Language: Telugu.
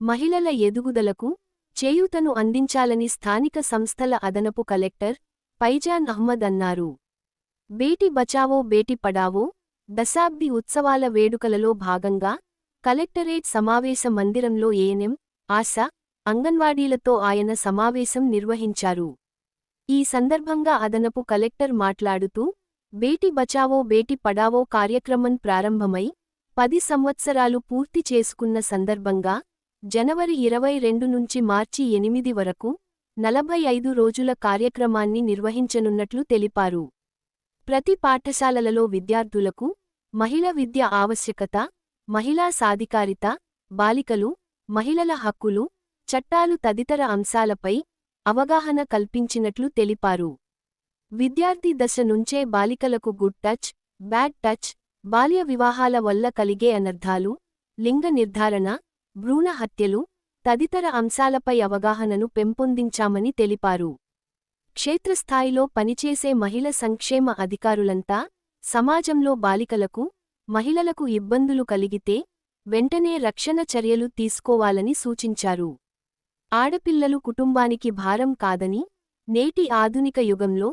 మహిళల ఎదుగుదలకు చేయూతను అందించాలని స్థానిక సంస్థల అదనపు కలెక్టర్ ఫైజాన్ అహ్మద్ అన్నారు. బేటీ బచావో బేటీ పడావో దశాబ్ది ఉత్సవాల వేడుకలలో భాగంగా కలెక్టరేట్ సమావేశ మందిరంలో ఏఎన్ఎం, ఆశా, అంగన్వాడీలతో ఆయన సమావేశం నిర్వహించారు. ఈ సందర్భంగా అదనపు కలెక్టర్ మాట్లాడుతూ, బేటీ బచావో బేటీ పడావో కార్యక్రమం ప్రారంభమై 10 సంవత్సరాలు పూర్తి చేసుకున్న సందర్భంగా జనవరి 22 నుంచి మార్చి 8 వరకు 45 రోజుల కార్యక్రమాన్ని నిర్వహించనున్నట్లు తెలిపారు. ప్రతి పాఠశాలలలో విద్యార్థులకు మహిళా విద్య ఆవశ్యకత, మహిళా సాధికారిత, బాలికలు, మహిళల హక్కులు, చట్టాలు తదితర అంశాలపై అవగాహన కల్పించినట్లు తెలిపారు. విద్యార్థి దశ నుంచే బాలికలకు గుడ్ టచ్, బ్యాడ్ టచ్, బాల్య వివాహాల వల్ల కలిగే అనర్థాలు, లింగ నిర్ధారణ, భ్రూణ హత్యలు తదితర అంశాలపై అవగాహనను పెంపొందించామని తెలిపారు. క్షేత్రస్థాయిలో పనిచేసే మహిళ సంక్షేమ అధికారులంతా సమాజంలో బాలికలకు, మహిళలకు ఇబ్బందులు కలిగితే వెంటనే రక్షణ చర్యలు తీసుకోవాలని సూచించారు. ఆడపిల్లలు కుటుంబానికి భారం కాదని, నేటి ఆధునిక యుగంలో